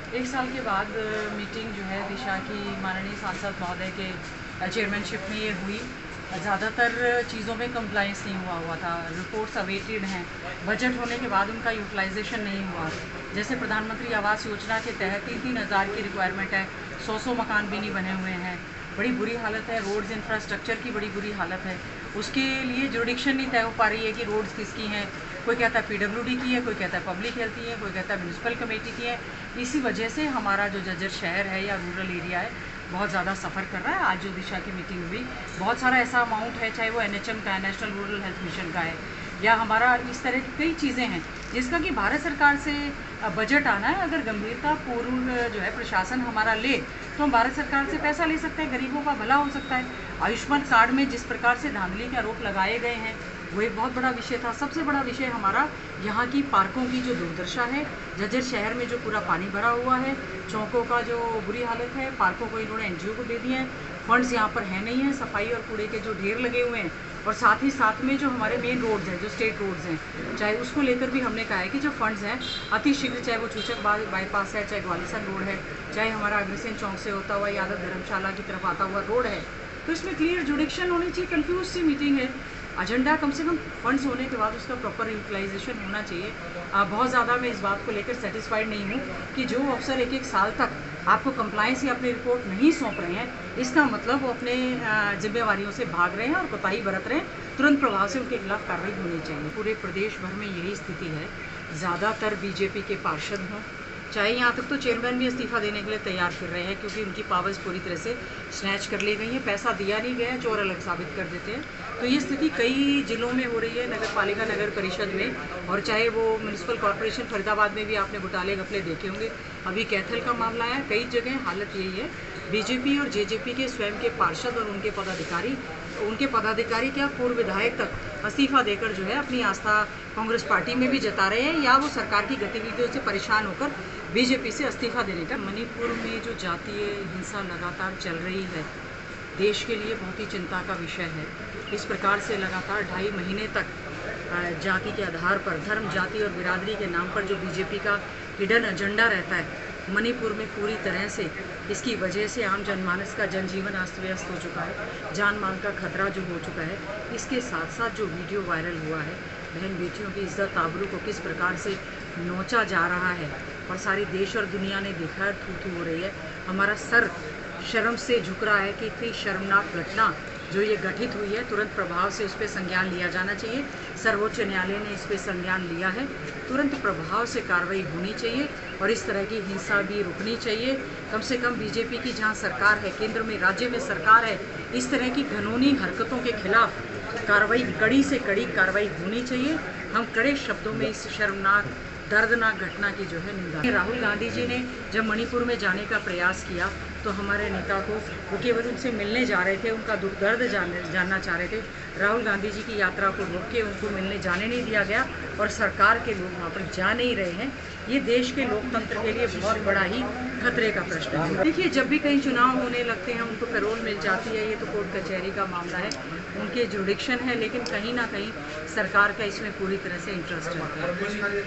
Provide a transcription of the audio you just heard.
एक साल के बाद मीटिंग जो है दिशा की माननीय सांसद महोदय के चेयरमैनशिप में ये हुई। ज़्यादातर चीज़ों में कंप्लाइंस नहीं हुआ था। रिपोर्ट्स अवेटेड हैं। बजट होने के बाद उनका यूटिलाइजेशन नहीं हुआ। जैसे प्रधानमंत्री आवास योजना के तहत 3,000 की रिक्वायरमेंट है, 100 मकान भी नहीं बने हुए हैं। बड़ी बुरी हालत है। रोड्स इंफ्रास्ट्रक्चर की बड़ी बुरी हालत है। उसके लिए जुरिडिक्शन नहीं तय हो पा रही है कि रोड्स किसकी हैं। कोई कहता है पीडब्ल्यूडी की है, कोई कहता है पब्लिक हेल्थ की है, कोई कहता है म्यूनसिपल कमेटी की है। इसी वजह से हमारा जो जर्जर शहर है या रूरल एरिया है बहुत ज़्यादा सफ़र कर रहा है। आज जो दिशा की मीटिंग हुई, बहुत सारा ऐसा अमाउंट है, चाहे वो NHM का है, नेशनल रूरल हेल्थ मिशन का है, या हमारा इस तरह की कई चीज़ें हैं जिसका कि भारत सरकार से बजट आना है। अगर गंभीरतापूर्ण जो है प्रशासन हमारा ले तो हम भारत सरकार से पैसा ले सकते हैं, गरीबों का भला हो सकता है। आयुष्मान कार्ड में जिस प्रकार से धांधली के आरोप लगाए गए हैं वो एक बहुत बड़ा विषय था। सबसे बड़ा विषय हमारा यहाँ की पार्कों की जो दुर्दशा है। जर्जर शहर में जो पूरा पानी भरा हुआ है, चौकों का जो बुरी हालत है, पार्कों को इन्होंने NGO को दे दिए हैं। फंड्स यहाँ पर है नहीं है। सफाई और कूड़े के जो ढेर लगे हुए हैं, और साथ ही साथ में जो हमारे मेन रोड्स हैं, जो स्टेट रोड्स हैं, चाहे उसको लेकर भी हमने कहा है कि जो फंड्स हैं अतिशीघ्र, चाहे वो चूचक बाईपास है, चाहे ग्वालियर रोड है, चाहे हमारा अग्रसेन चौक से होता हुआ यादव धर्मशाला की तरफ आता हुआ रोड है, तो इसमें क्लियर जुडिक्शन होनी चाहिए। कंफ्यूज सी मीटिंग है। एजेंडा कम से कम फंड्स होने के बाद उसका प्रॉपर यूटिलाइजेशन होना चाहिए। बहुत ज़्यादा मैं इस बात को लेकर सेटिस्फाइड नहीं हूँ कि जो अफसर एक साल तक आपको कंप्लायंस या अपनी रिपोर्ट नहीं सौंप रहे हैं, इसका मतलब वो अपने जिम्मेवारियों से भाग रहे हैं और कोताही बरत रहे हैं। तुरंत प्रभाव से उनके खिलाफ कार्रवाई होनी चाहिए। पूरे प्रदेश भर में यही स्थिति है। ज़्यादातर BJP के पार्षद हों, चाहे यहाँ तक तो चेयरमैन भी इस्तीफा देने के लिए तैयार फिर रहे हैं, क्योंकि उनकी पावर्स पूरी तरह से स्नैच कर ली गई हैं। पैसा दिया नहीं गया, चोर अलग साबित कर देते हैं। तो ये स्थिति कई जिलों में हो रही है, नगर पालिका, नगर परिषद में, और चाहे वो म्यूनसिपल कॉर्पोरेशन फरीदाबाद में भी आपने घोटाले घपले देखे होंगे। अभी कैथल का मामला है। कई जगह हालत यही है। BJP और JJP के स्वयं के पार्षद और उनके पदाधिकारी क्या पूर्व विधायक तक इस्तीफा देकर जो है अपनी आस्था कांग्रेस पार्टी में भी जता रहे हैं, या वो सरकार की गतिविधियों से परेशान होकर BJP से इस्तीफा देने का। मणिपुर में जो जातीय हिंसा लगातार चल रही है, देश के लिए बहुत ही चिंता का विषय है। इस प्रकार से लगातार 2.5 महीने तक जाति के आधार पर, धर्म, जाति और बिरादरी के नाम पर जो BJP का हिडन एजेंडा रहता है, मणिपुर में पूरी तरह से इसकी वजह से आम जनमानस का जनजीवन अस्त व्यस्त हो चुका है। जान माल का खतरा जो हो चुका है। इसके साथ साथ जो वीडियो वायरल हुआ है, बहन बेटियों की इज्जत आबरू को किस प्रकार से नोचा जा रहा है, और सारी देश और दुनिया ने देखा है, थू हो रही है। हमारा सर शर्म से झुक रहा है कि इतनी शर्मनाक घटना जो ये गठित हुई है, तुरंत प्रभाव से उस पर संज्ञान लिया जाना चाहिए। सर्वोच्च न्यायालय ने इस पर संज्ञान लिया है। तुरंत प्रभाव से कार्रवाई होनी चाहिए और इस तरह की हिंसा भी रुकनी चाहिए। कम से कम BJP की जहां सरकार है, केंद्र में, राज्य में सरकार है, इस तरह की कानूनी हरकतों के खिलाफ कार्रवाई, कड़ी से कड़ी कार्रवाई होनी चाहिए। हम कड़े शब्दों में इस शर्मनाक, दर्दनाक घटना की जो है निंदा। राहुल गांधी जी ने जब मणिपुर में जाने का प्रयास किया तो हमारे नेता को, वो केवल उनसे मिलने जा रहे थे, उनका दुख दर्द जानना चाह रहे थे। राहुल गांधी जी की यात्रा को रोक के उनको मिलने जाने नहीं दिया गया, और सरकार के लोग वहाँ पर जा नहीं रहे हैं। ये देश के लोकतंत्र के लिए बहुत बड़ा ही खतरे का प्रश्न है। देखिए, जब भी कहीं चुनाव होने लगते हैं उनको पैरोल मिल जाती है, ये तो कोर्ट कचहरी का मामला है, उनके जुरिडिक्शन है, लेकिन कहीं ना कहीं सरकार का इसमें पूरी तरह से इंटरेस्ट रहता है।